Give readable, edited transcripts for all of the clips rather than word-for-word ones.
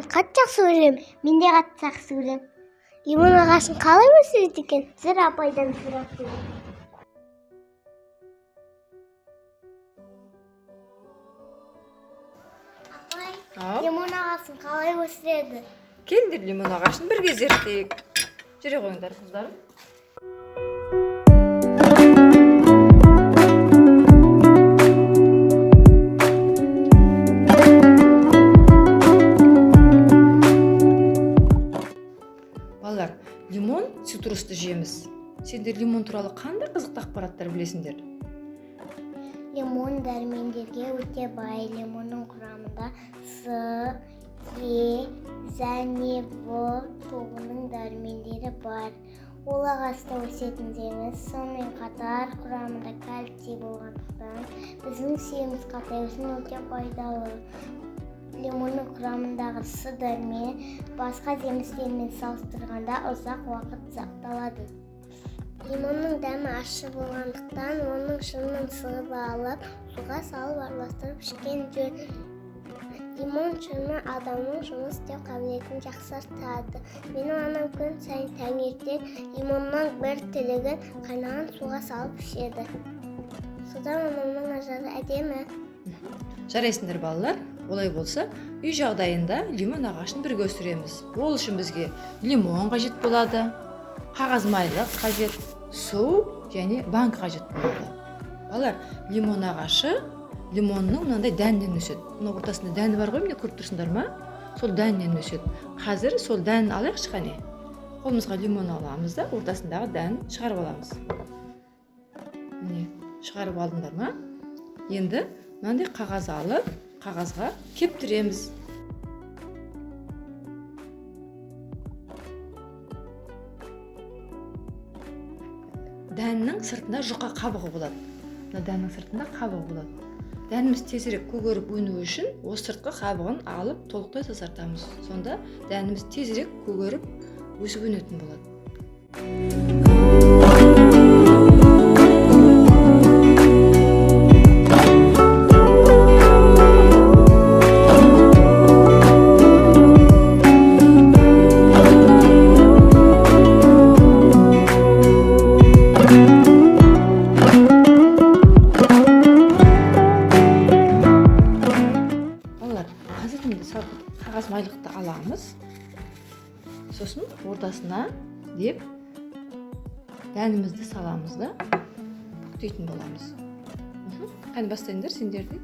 Мен қатты жақсы көремін. Мен де қатты жақсы көремін. Лимон ағашын қалай өсіреді екен? Сіздер апайдан сұрап көрейік. Апай, лимон ағасын қалай өсіреді? Келдер лимон ағашын бірге зерттейік. Жүре қойыңдар қыздарым. Балалар, лимон цитрусты жеміс. Сендер лимон туралы қандай қызықты ақпараттар білесіңдер? Лимон дәрмендерге өте бай. Лимонның құрамында С, Е, және В тобының дәрмендері бар. Ол ағашта өсетін жеміс, сонымен қатар құрамында кальций болғандықтан біздің ішіміз қатайғышын өте пайдалы. Лимонның құрамындағы С дәрмені басқа жемістермен салыстырғанда ұзақ уақыт сақталады. Лимонның дәмі ащы болғандықтан оның шырынын сығып алып, суға салып араластырып ішкен жөн. Лимон шырыны адамның жұмыс істеу қабілетін жақсартады. Менің анам күн сайын таңертең лимонның бір тілігін қайнаған суға салып ішеді. Содан анамның ажары әдемі. Жарайсыңдар балалар, олай болса, үй жағдайында лимон ағашын бірге өсіреміз. Ол үшін бізге лимон қажет болады, қағаз майлық қажет, су және банк қажет болады. Балалар, лимон ағашы лимонның мынандай дәнінен өседі. Мына ортасында дәні бар ғой, міне көріп тұрсыңдар ма? Сол дәнінен өседі. Қазір сол дәнін алайықшы қане. Қолымызға лимон аламыз да, ортасындағы дәнін шығарып аламыз. Міне, шығарып алдыңдар ма? Енді мынандай қағаз алып, қағазға кептіреміз. Дәннің сыртында жұқа қабығы болады. Мына дәннің сыртында қабығы болады. Дәніміз тезірек көгеріп өну үшін осы сыртқы қабығын алып толықтай тазартамыз. Сонда дәніміз тезірек көгеріп өсіп өнетін болады. Қағаз майлықты аламыз, сосын ортасына деп дәнімізді саламыз да бүктейтін боламыз. Қане бастайындар сендерді.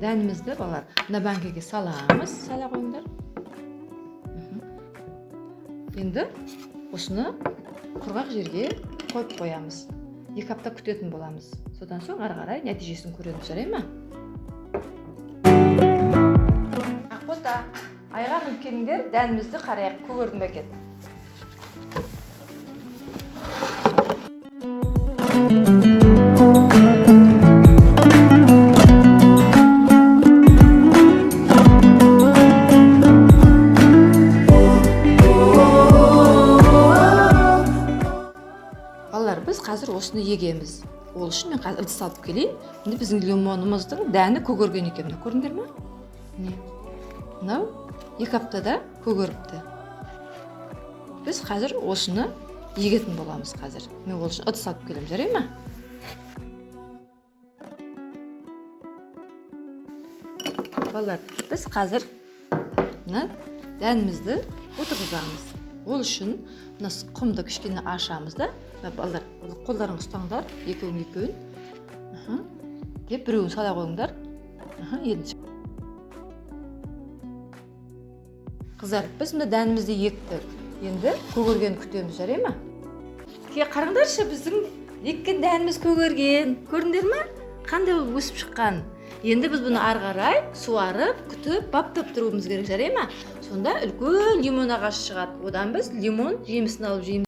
Дәнімізді балар мына банкеге саламыз, сала қойыңдар. Енді осыны құрғақ жерге қойып қоямыз. 2 апта күтетін боламыз. Содан соң ары қарай нәтижесін көреміз, жарай ма? Ақбота, айғанып келіңдер, дәнімізді қарайық, көгердің бе екен. Біз қазір осыны егеміз. Ол үшін мен қазір ыдыс алып келейін. Міне біздің лимонымыздың дәні көгерген екен. Көрдіңдер ме? Міне. Мынау 2 аптада көгеріпті. Біз қазір осыны егетін боламыз қазір. Мен ол үшін ыдыс алып келем, жарай ма? Балалар, біз қазір дәнімізді отырғызамыз. Ол үшін құмды кішкене ашамыз да. Балалар, қолдарың ұстаңдар, екеуін. Деп біреуін сала қойыңдар. Қыздар, біз мына дәнімізді ектік. Енді көгерген күтеміз, жарай ма? Қараңдаршы, біздің еккен дәніміз көгерген. Көрдіңдер ме? Қандай болып өсіп шыққан. Енді біз бұны ары қарай суарып, күтіп, баптап тұруымыз керек, жарай ма? Сонда үлкен лимон ағашы шығады. Одан біз лимон жемісін алып жейміз.